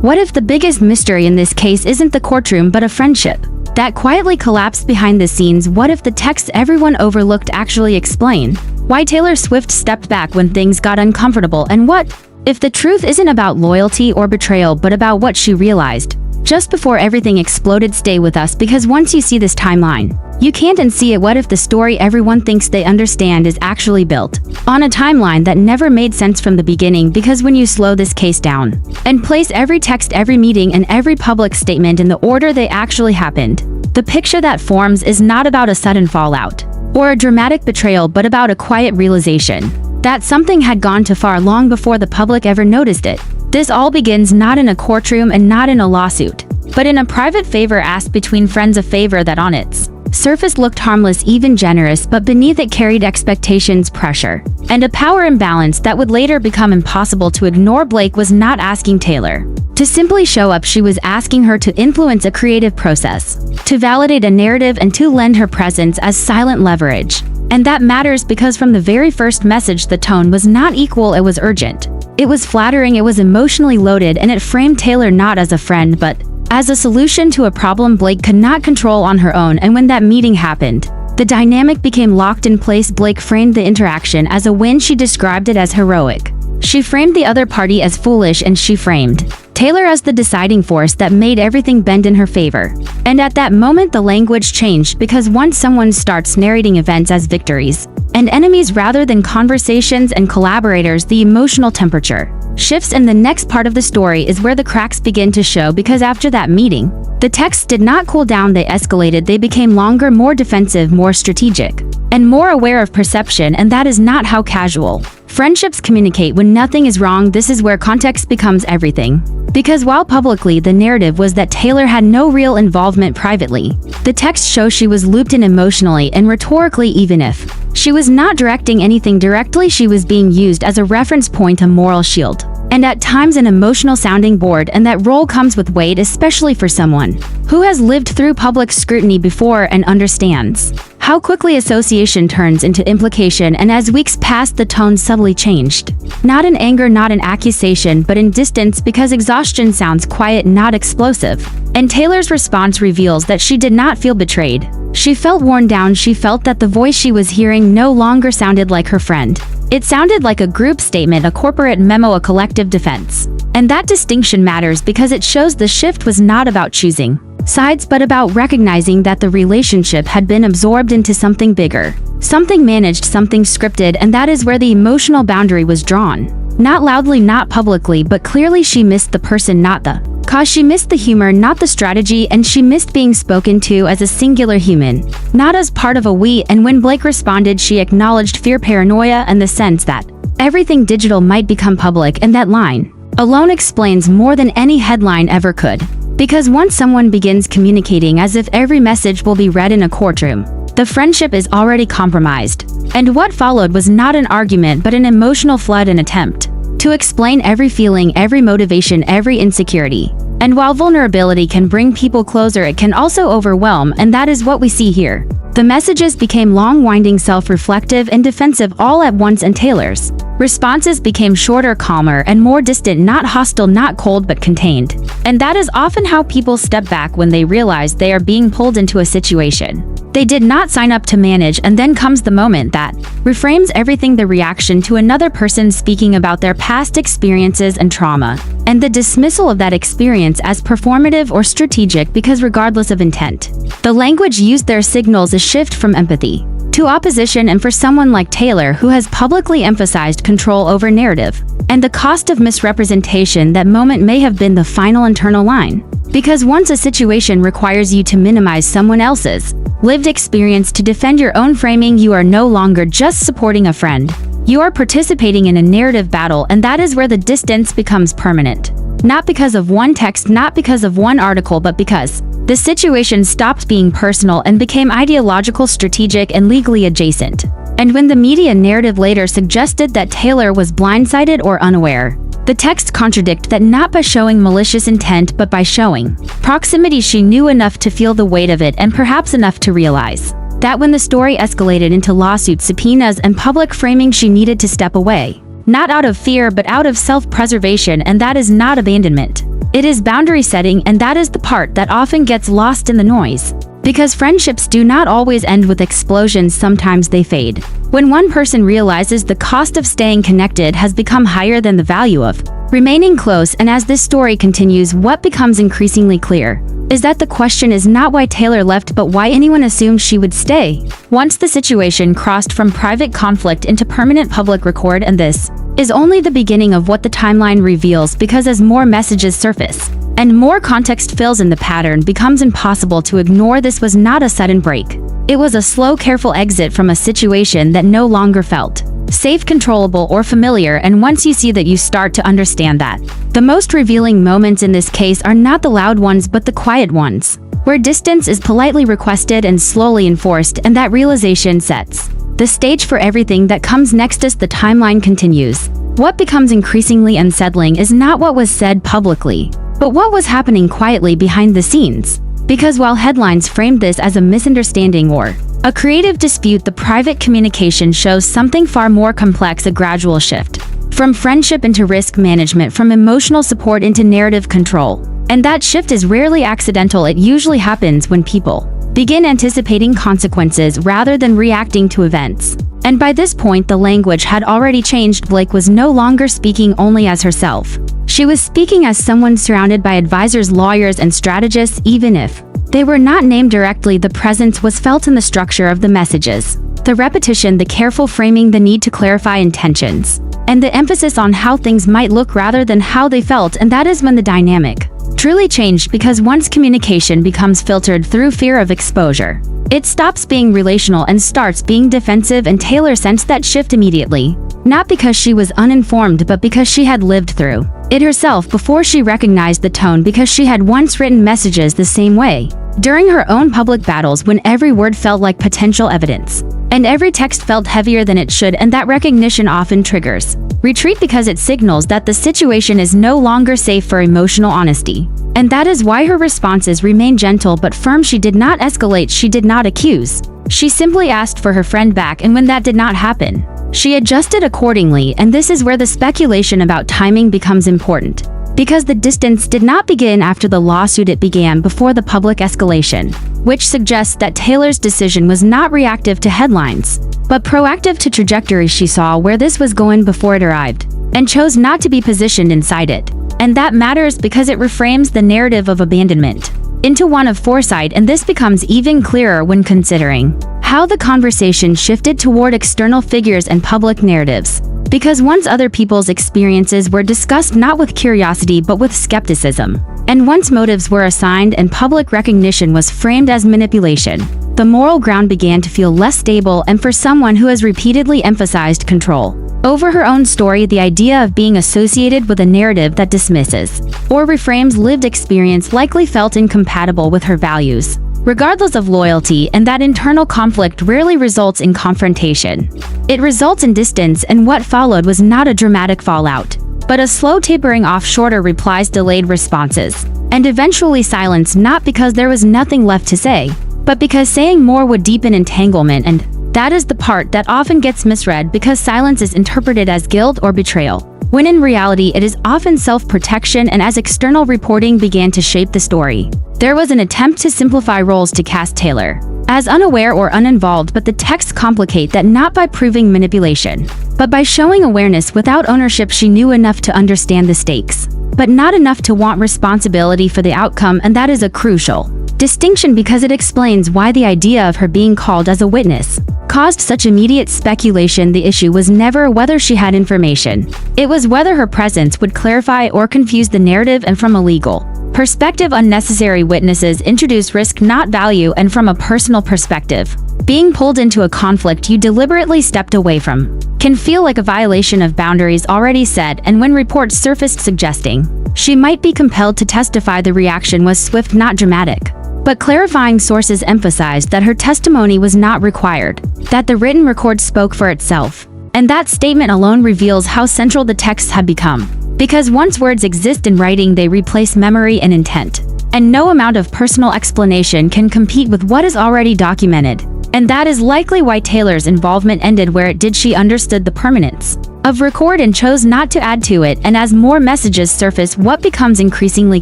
What if the biggest mystery in this case isn't the courtroom but a friendship that quietly collapsed behind the scenes? What if the texts everyone overlooked actually explain why Taylor Swift stepped back when things got uncomfortable? And what if the truth isn't about loyalty or betrayal but about what she realized just before everything exploded? Stay with us, because once you see this timeline, you can't unsee it. What if the story everyone thinks they understand is actually built on a timeline that never made sense from the beginning? Because when you slow this case down and place every text, every meeting, and every public statement in the order they actually happened, the picture that forms is not about a sudden fallout or a dramatic betrayal, but about a quiet realization that something had gone too far long before the public ever noticed it. This all begins not in a courtroom and not in a lawsuit, but in a private favor asked between friends, a favor that on its surface looked harmless, even generous, but beneath it carried expectations, pressure, and a power imbalance that would later become impossible to ignore. Blake was not asking Taylor to simply show up. She was asking her to influence a creative process, to validate a narrative, and to lend her presence as silent leverage. And that matters because from the very first message, the tone was not equal, it was urgent. It was flattering, it was emotionally loaded, and it framed Taylor not as a friend but as a solution to a problem Blake could not control on her own. And when that meeting happened, the dynamic became locked in place. Blake framed the interaction as a win. She described it as heroic. She framed the other party as foolish, and she framed Taylor as the deciding force that made everything bend in her favor. And at that moment, the language changed, because once someone starts narrating events as victories and enemies rather than conversations and collaborators, the emotional temperature shifts. And the next part of the story is where the cracks begin to show, because after that meeting, the texts did not cool down, they escalated. They became longer, more defensive, more strategic, and more aware of perception. And that is not how casual friendships communicate when nothing is wrong. This is where context becomes everything. Because while publicly the narrative was that Taylor had no real involvement, privately, the text shows she was looped in emotionally and rhetorically. Even if she was not directing anything directly, she was being used as a reference point, a moral shield, and at times an emotional sounding board. And that role comes with weight, especially for someone who has lived through public scrutiny before and understands how quickly association turns into implication. And as weeks passed, the tone subtly changed. Not in anger, not in accusation, but in distance, because exhaustion sounds quiet, not explosive. And Taylor's response reveals that she did not feel betrayed. She felt worn down. She felt that the voice she was hearing no longer sounded like her friend. It sounded like a group statement, a corporate memo, a collective defense. And that distinction matters because it shows the shift was not about choosing sides, but about recognizing that the relationship had been absorbed into something bigger, something managed, something scripted. And that is where the emotional boundary was drawn. Not loudly, not publicly, but clearly. She missed the person, not the cause. She missed the humor, not the strategy. And she missed being spoken to as a singular human, not as part of a we. And when Blake responded, she acknowledged fear, paranoia, and the sense that everything digital might become public. And that line alone explains more than any headline ever could. Because once someone begins communicating as if every message will be read in a courtroom, the friendship is already compromised. And what followed was not an argument but an emotional flood, an attempt to explain every feeling, every motivation, every insecurity. And while vulnerability can bring people closer, it can also overwhelm, and that is what we see here. The messages became long, winding, self-reflective, and defensive all at once, and Taylor's responses became shorter, calmer, and more distant, not hostile, not cold, but contained. And that is often how people step back when they realize they are being pulled into a situation they did not sign up to manage. And then comes the moment that reframes everything, the reaction to another person speaking about their past experiences and trauma, and the dismissal of that experience as performative or strategic, because regardless of intent, the language used there signals a shift from empathy to opposition. And for someone like Taylor, who has publicly emphasized control over narrative and the cost of misrepresentation, that moment may have been the final internal line. Because once a situation requires you to minimize someone else's lived experience to defend your own framing, you are no longer just supporting a friend. You are participating in a narrative battle, and that is where the distance becomes permanent. Not because of one text, not because of one article, but because the situation stopped being personal and became ideological, strategic, and legally adjacent. And when the media narrative later suggested that Taylor was blindsided or unaware, the texts contradict that, not by showing malicious intent but by showing proximity. She knew enough to feel the weight of it, and perhaps enough to realize that when the story escalated into lawsuits, subpoenas, and public framing, she needed to step away. Not out of fear, but out of self-preservation. And that is not abandonment. It is boundary setting, and that is the part that often gets lost in the noise. Because friendships do not always end with explosions, sometimes they fade. When one person realizes the cost of staying connected has become higher than the value of remaining close, and as this story continues, what becomes increasingly clear is that the question is not why Taylor left, but why anyone assumed she would stay. Once the situation crossed from private conflict into permanent public record, and this is only the beginning of what the timeline reveals, because as more messages surface and more context fills in, the pattern becomes impossible to ignore. This was not a sudden break. It was a slow, careful exit from a situation that no longer felt safe, controllable, or familiar, and once you see that, you start to understand that the most revealing moments in this case are not the loud ones but the quiet ones, where distance is politely requested and slowly enforced, and that realization sets the stage for everything that comes next as the timeline continues. What becomes increasingly unsettling is not what was said publicly, but what was happening quietly behind the scenes. Because while headlines framed this as a misunderstanding or a creative dispute, the private communication shows something far more complex: a gradual shift from friendship into risk management, from emotional support into narrative control. And that shift is rarely accidental. It usually happens when people begin anticipating consequences rather than reacting to events. And by this point, the language had already changed. Blake was no longer speaking only as herself. She was speaking as someone surrounded by advisors, lawyers, and strategists. Even if they were not named directly, the presence was felt in the structure of the messages, the repetition, the careful framing, the need to clarify intentions, and the emphasis on how things might look rather than how they felt. And that is when the dynamic truly changed, because once communication becomes filtered through fear of exposure, it stops being relational and starts being defensive, and Taylor sensed that shift immediately. Not because she was uninformed, but because she had lived through it herself before she recognized the tone, because she had once written messages the same way during her own public battles, when every word felt like potential evidence and every text felt heavier than it should. And that recognition often triggers retreat, because it signals that the situation is no longer safe for emotional honesty. And that is why her responses remain gentle but firm. She did not escalate, she did not accuse. She simply asked for her friend back, and when that did not happen, she adjusted accordingly. And this is where the speculation about timing becomes important. Because the distance did not begin after the lawsuit, it began before the public escalation, which suggests that Taylor's decision was not reactive to headlines, but proactive to trajectory. She saw where this was going before it arrived, and chose not to be positioned inside it. And that matters, because it reframes the narrative of abandonment into one of foresight, and this becomes even clearer when considering how the conversation shifted toward external figures and public narratives. Because once other people's experiences were discussed not with curiosity but with skepticism, and once motives were assigned and public recognition was framed as manipulation, the moral ground began to feel less stable. And for someone who has repeatedly emphasized control over her own story, the idea of being associated with a narrative that dismisses or reframes lived experience likely felt incompatible with her values, regardless of loyalty. And that internal conflict rarely results in confrontation. It results in distance, and what followed was not a dramatic fallout, but a slow tapering off, shorter replies, delayed responses, and eventually silence, not because there was nothing left to say, but because saying more would deepen entanglement. And that is the part that often gets misread, because silence is interpreted as guilt or betrayal, when in reality it is often self-protection. And as external reporting began to shape the story, there was an attempt to simplify roles, to cast Taylor as unaware or uninvolved, but the texts complicate that not by proving manipulation, but by showing awareness without ownership. She knew enough to understand the stakes, but not enough to want responsibility for the outcome. And that is a crucial distinction, because it explains why the idea of her being called as a witness caused such immediate speculation. The issue was never whether she had information, it was whether her presence would clarify or confuse the narrative. And from a legal perspective, unnecessary witnesses introduce risk, not value. And from a personal perspective, being pulled into a conflict you deliberately stepped away from can feel like a violation of boundaries already set. And when reports surfaced suggesting she might be compelled to testify, the reaction was swift, not dramatic. But clarifying sources emphasized that her testimony was not required, that the written record spoke for itself. And that statement alone reveals how central the texts had become. Because once words exist in writing, they replace memory and intent. And no amount of personal explanation can compete with what is already documented. And that is likely why Taylor's involvement ended where it did. She understood the permanence of record and chose not to add to it, and as more messages surface, what becomes increasingly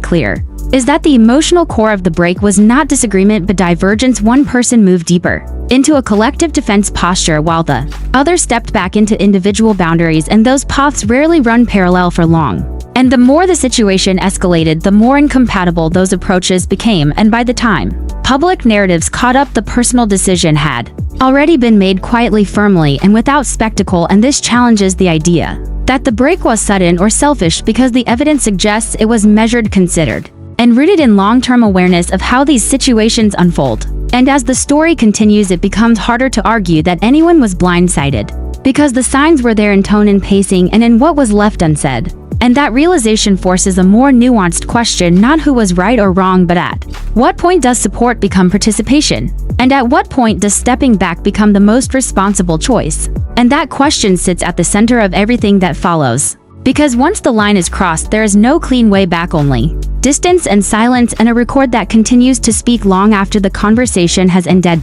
clear is that the emotional core of the break was not disagreement but divergence. One person moved deeper into a collective defense posture while the other stepped back into individual boundaries, and those paths rarely run parallel for long. And the more the situation escalated, the more incompatible those approaches became, and by the time public narratives caught up, the personal decision had already been made quietly, firmly, and without spectacle. And this challenges the idea that the break was sudden or selfish, because the evidence suggests it was measured, considered, and rooted in long-term awareness of how these situations unfold. And as the story continues, it becomes harder to argue that anyone was blindsided, because the signs were there in tone and pacing and in what was left unsaid. And that realization forces a more nuanced question, not who was right or wrong, but at what point does support become participation? And at what point does stepping back become the most responsible choice? And that question sits at the center of everything that follows. Because once the line is crossed, there is no clean way back, only distance and silence, and a record that continues to speak long after the conversation has ended.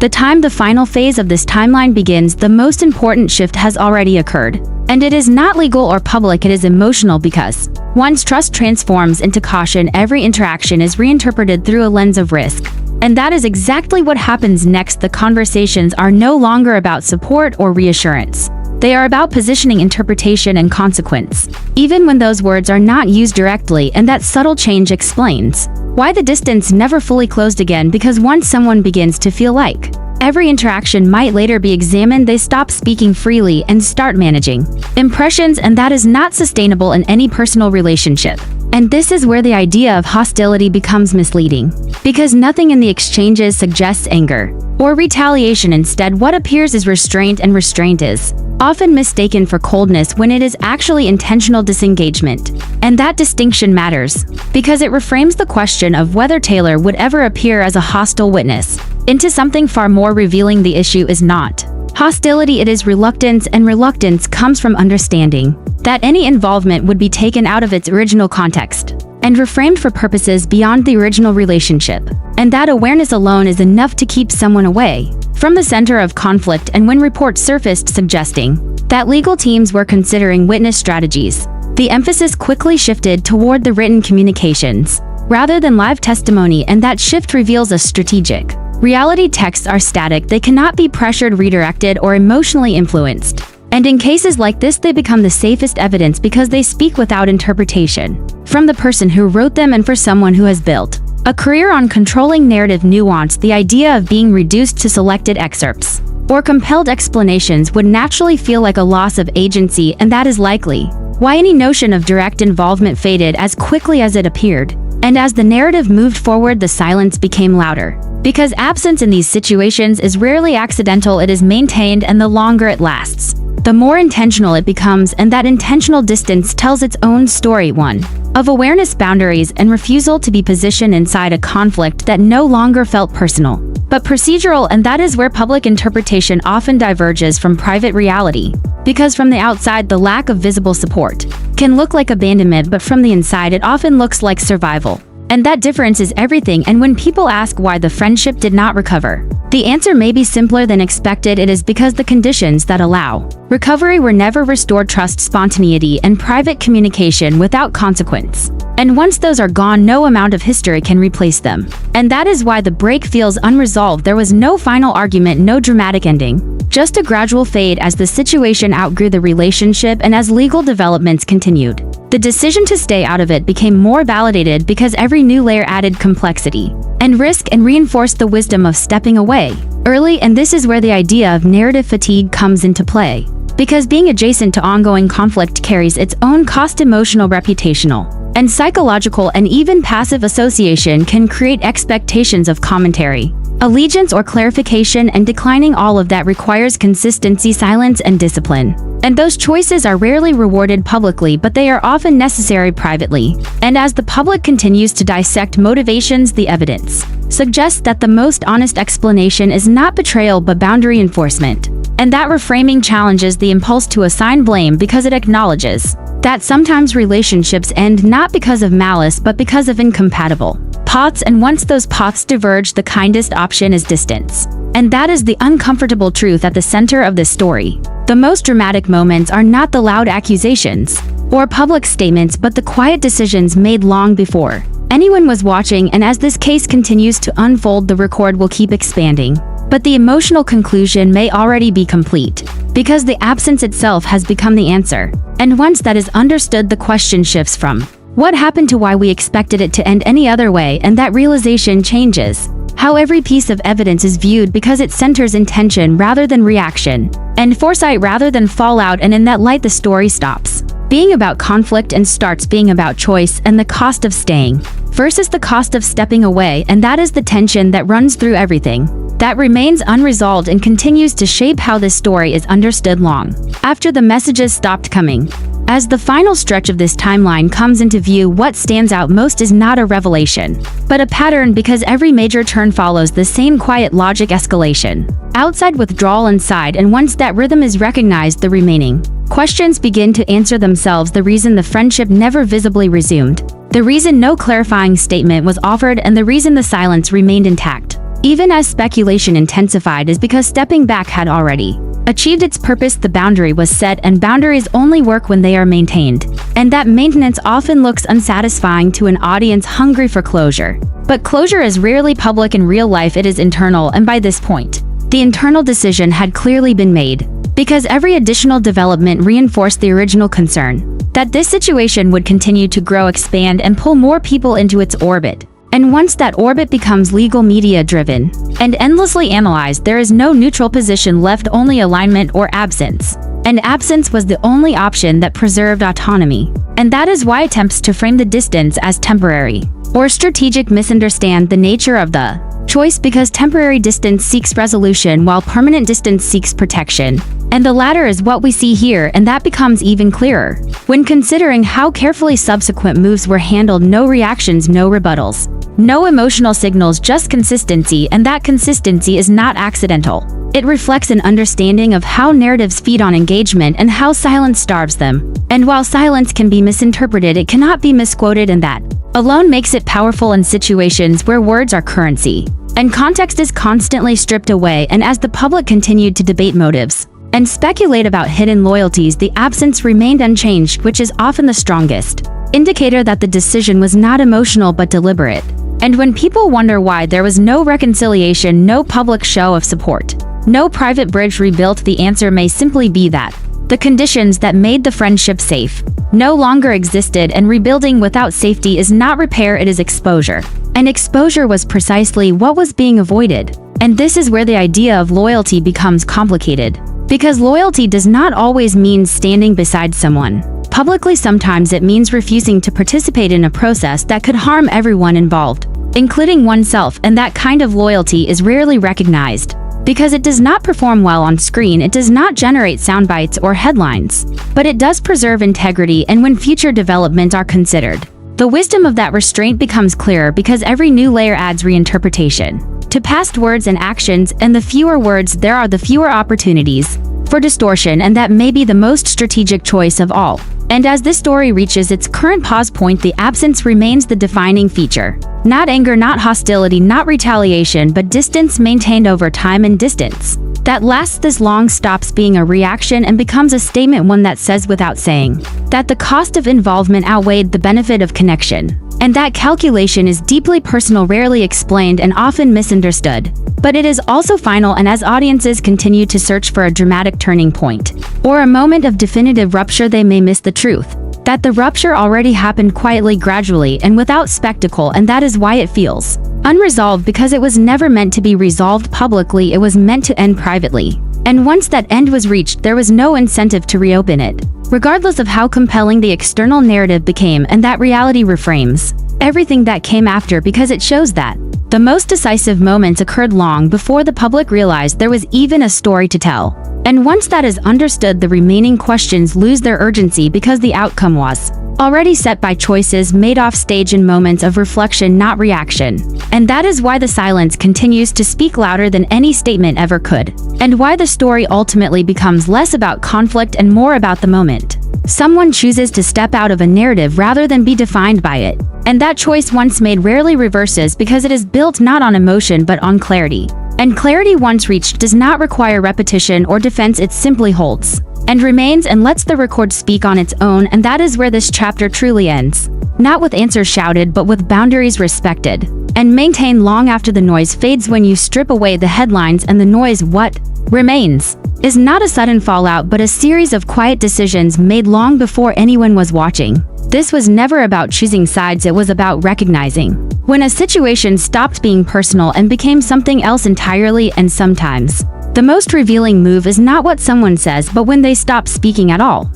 The time the final phase of this timeline begins, the most important shift has already occurred. And it is not legal or public, it is emotional, because once trust transforms into caution, every interaction is reinterpreted through a lens of risk. And that is exactly what happens next. The conversations are no longer about support or reassurance. They are about positioning, interpretation, and consequence, even when those words are not used directly. And that subtle change explains why the distance never fully closed again, because once someone begins to feel like every interaction might later be examined, they stop speaking freely and start managing impressions, and that is not sustainable in any personal relationship. And this is where the idea of hostility becomes misleading, because nothing in the exchanges suggests anger or retaliation. Instead, what appears is restraint, and restraint is often mistaken for coldness when it is actually intentional disengagement. And that distinction matters, because it reframes the question of whether Taylor would ever appear as a hostile witness into something far more revealing. The issue is not hostility, it is reluctance, and reluctance comes from understanding that any involvement would be taken out of its original context and reframed for purposes beyond the original relationship. And that awareness alone is enough to keep someone away from the center of conflict. And when reports surfaced suggesting that legal teams were considering witness strategies, the emphasis quickly shifted toward the written communications rather than live testimony. And that shift reveals a strategic reality. Texts are static, they cannot be pressured, redirected, or emotionally influenced. And in cases like this, they become the safest evidence because they speak without interpretation from the person who wrote them. And for someone who has built a career on controlling narrative nuance, the idea of being reduced to selected excerpts or compelled explanations would naturally feel like a loss of agency, and that is likely why any notion of direct involvement faded as quickly as it appeared. And as the narrative moved forward, the silence became louder, because absence in these situations is rarely accidental, it is maintained, and the longer it lasts, the more intentional it becomes. And that intentional distance tells its own story, one of awareness, boundaries, and refusal to be positioned inside a conflict that no longer felt personal, but procedural. And that is where public interpretation often diverges from private reality, because from the outside, the lack of visible support can look like abandonment, but from the inside, it often looks like survival. And that difference is everything. And when people ask why the friendship did not recover, the answer may be simpler than expected. It is because the conditions that allow recovery were never restored: trust, spontaneity, and private communication without consequence. And once those are gone, no amount of history can replace them. And that is why the break feels unresolved. There was no final argument, no dramatic ending, just a gradual fade as the situation outgrew the relationship. And as legal developments continued, the decision to stay out of it became more validated, because every new layer added complexity and risk and reinforced the wisdom of stepping away early. And this is where the idea of narrative fatigue comes into play, because being adjacent to ongoing conflict carries its own cost: emotional, reputational, and psychological. And even passive association can create expectations of commentary, allegiance, or clarification, and declining all of that requires consistency, silence, and discipline. And those choices are rarely rewarded publicly, but they are often necessary privately. And as the public continues to dissect motivations, the evidence suggests that the most honest explanation is not betrayal but boundary enforcement. And that reframing challenges the impulse to assign blame, because it acknowledges that sometimes relationships end not because of malice but because of incompatible paths, and once those paths diverge, the kindest option is distance. And that is the uncomfortable truth at the center of this story. The most dramatic moments are not the loud accusations or public statements, but the quiet decisions made long before anyone was watching. And as this case continues to unfold, the record will keep expanding. But the emotional conclusion may already be complete, because the absence itself has become the answer. And once that is understood, the question shifts from what happened to why we expected it to end any other way, and that realization changes how every piece of evidence is viewed, because it centers intention rather than reaction, and foresight rather than fallout. And in that light, the story stops being about conflict and starts being about choice and the cost of staying versus the cost of stepping away. And that is the tension that runs through everything, that remains unresolved and continues to shape how this story is understood long after the messages stopped coming. As the final stretch of this timeline comes into view, what stands out most is not a revelation, but a pattern, because every major turn follows the same quiet logic: escalation, outside withdrawal inside. And once that rhythm is recognized, the remaining questions begin to answer themselves. The reason the friendship never visibly resumed, the reason no clarifying statement was offered, and the reason the silence remained intact even as speculation intensified, is because stepping back had already achieved its purpose. The boundary was set, and boundaries only work when they are maintained. And that maintenance often looks unsatisfying to an audience hungry for closure. But closure is rarely public. In real life, it is internal, and by this point, the internal decision had clearly been made, because every additional development reinforced the original concern that this situation would continue to grow, expand, and pull more people into its orbit. And once that orbit becomes legal, media-driven, and endlessly analyzed, there is no neutral position left, only alignment or absence. And absence was the only option that preserved autonomy. And that is why attempts to frame the distance as temporary or strategic misunderstand the nature of the choice, because temporary distance seeks resolution while permanent distance seeks protection. And the latter is what we see here, and that becomes even clearer when considering how carefully subsequent moves were handled. No reactions, no rebuttals, no emotional signals, just consistency. And that consistency is not accidental. It reflects an understanding of how narratives feed on engagement and how silence starves them. And while silence can be misinterpreted, it cannot be misquoted, and that alone makes it powerful in situations where words are currency and context is constantly stripped away. And as the public continued to debate motives and speculate about hidden loyalties, the absence remained unchanged, which is often the strongest indicator that the decision was not emotional but deliberate. And when people wonder why there was no reconciliation, no public show of support, no private bridge rebuilt, the answer may simply be that the conditions that made the friendship safe no longer existed, and rebuilding without safety is not repair, it is exposure. And exposure was precisely what was being avoided. And this is where the idea of loyalty becomes complicated, because loyalty does not always mean standing beside someone publicly. Sometimes it means refusing to participate in a process that could harm everyone involved, including oneself. And that kind of loyalty is rarely recognized, because it does not perform well on screen, it does not generate sound bites or headlines, but it does preserve integrity. And when future developments are considered, the wisdom of that restraint becomes clearer, because every new layer adds reinterpretation to past words and actions, and the fewer words there are, the fewer opportunities for distortion. And that may be the most strategic choice of all. And as this story reaches its current pause point, the absence remains the defining feature. Not anger, not hostility, not retaliation, but distance maintained over time. And distance that lasts this long stops being a reaction and becomes a statement, one that says without saying that the cost of involvement outweighed the benefit of connection. And that calculation is deeply personal, rarely explained, and often misunderstood. But it is also final, and as audiences continue to search for a dramatic turning point or a moment of definitive rupture, they may miss the truth that the rupture already happened quietly, gradually, and without spectacle. And that is why it feels unresolved, because it was never meant to be resolved publicly, it was meant to end privately. And once that end was reached, there was no incentive to reopen it, regardless of how compelling the external narrative became. And that reality reframes everything that came after, because it shows that the most decisive moments occurred long before the public realized there was even a story to tell. And once that is understood, the remaining questions lose their urgency, because the outcome was already set by choices made off stage in moments of reflection, not reaction. And that is why the silence continues to speak louder than any statement ever could, and why the story ultimately becomes less about conflict and more about the moment. Someone chooses to step out of a narrative rather than be defined by it. And that choice once made rarely reverses because it is built not on emotion but on clarity. And clarity once reached does not require repetition or defense, it simply holds and remains and lets the record speak on its own, and that is where this chapter truly ends. Not with answers shouted but with boundaries respected and maintained long after the noise fades. When you strip away the headlines and the noise, what remains is not a sudden fallout but a series of quiet decisions made long before anyone was watching. This was never about choosing sides, it was about recognizing when a situation stopped being personal and became something else entirely. And sometimes the most revealing move is not what someone says but when they stop speaking at all.